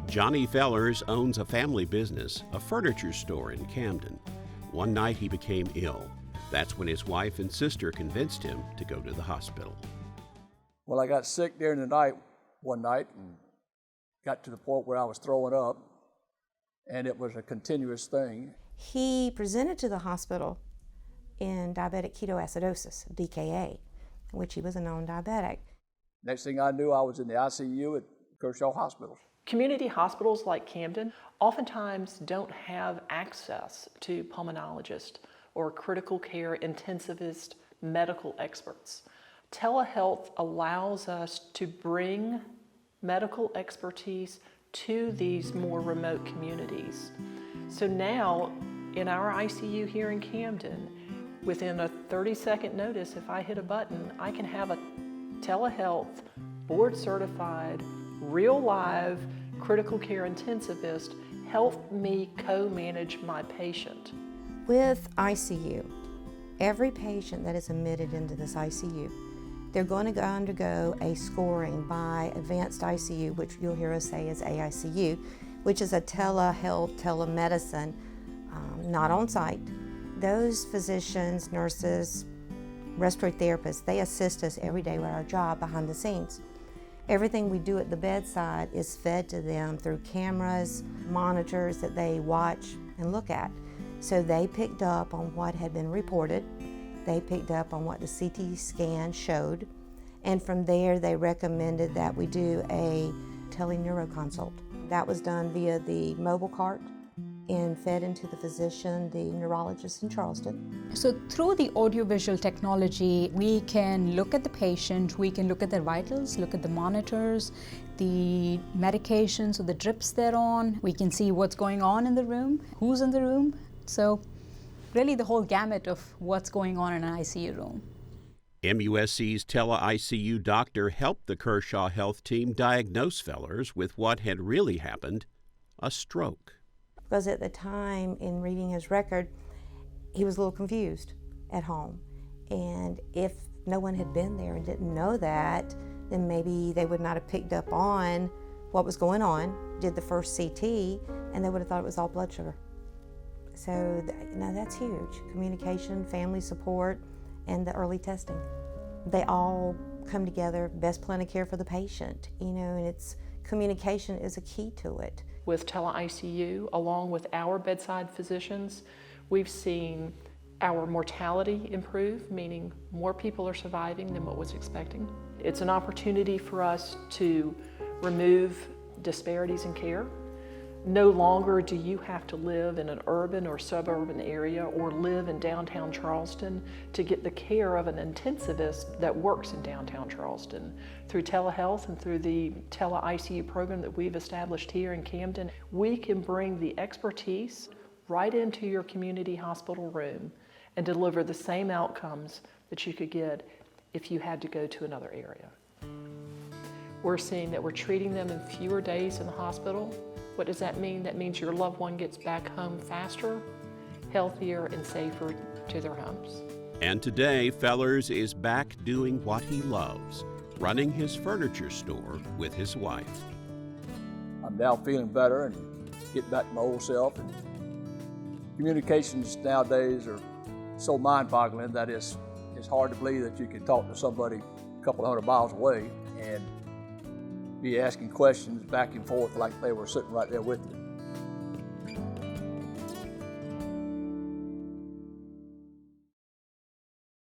Johnny Fellers owns a family business, a furniture store in Camden. One night he became ill. That's when his wife and sister convinced him to go to the hospital. Well, I got sick during the night one night and got to the point where I was throwing up, and it was a continuous thing. He presented to the hospital in diabetic ketoacidosis, DKA, which he was a known diabetic. Next thing I knew, I was in the ICU at Kershaw Hospital. Community hospitals like Camden oftentimes don't have access to pulmonologists or critical care intensivist medical experts. Telehealth allows us to bring medical expertise to these more remote communities. So now, in our ICU here in Camden, within a 30-second notice, if I hit a button, I can have a telehealth, board-certified, real live critical care intensivist help me co-manage my patient. With ICU, every patient that is admitted into this ICU, they're going to undergo a scoring by Advanced ICU, which you'll hear us say is AICU, which is a telehealth, telemedicine, not on site. Those physicians, nurses, respiratory therapists, they assist us every day with our job behind the scenes. Everything we do at the bedside is fed to them through cameras, monitors that they watch and look at. So they picked up on what had been reported, they picked up on what the CT scan showed, and from there they recommended that we do a tele-neuroconsult. That was done via the mobile cart and fed into the physician, the neurologist in Charleston. So through the audiovisual technology, we can look at the patient, we can look at their vitals, look at the monitors, the medications or the drips they're on. We can see what's going on in the room, who's in the room. So really the whole gamut of what's going on in an ICU room. MUSC's tele-ICU doctor helped the Kershaw Health team diagnose Fellers with what had really happened, a stroke. Because at the time, in reading his record, he was a little confused at home. And if no one had been there and didn't know that, then maybe they would not have picked up on what was going on, did the first CT, and they would have thought it was all blood sugar. So, that's huge. Communication, family support, and the early testing. They all come together, best plan of care for the patient, and it's communication is a key to it. With tele-ICU, along with our bedside physicians, we've seen our mortality improve, meaning more people are surviving than what was expecting. It's an opportunity for us to remove disparities in care. No longer do you have to live in an urban or suburban area or live in downtown Charleston to get the care of an intensivist that works in downtown Charleston. Through telehealth and through the tele-ICU program that we've established here in Camden, we can bring the expertise right into your community hospital room and deliver the same outcomes that you could get if you had to go to another area. We're seeing that we're treating them in fewer days in the hospital. What does that mean? That means your loved one gets back home faster, healthier, and safer to their homes. And today, Fellers is back doing what he loves, running his furniture store with his wife. I'm now feeling better and getting back to my old self. And communications nowadays are so mind-boggling that it's hard to believe that you can talk to somebody a couple hundred miles away and be asking questions back and forth like they were sitting right there with you.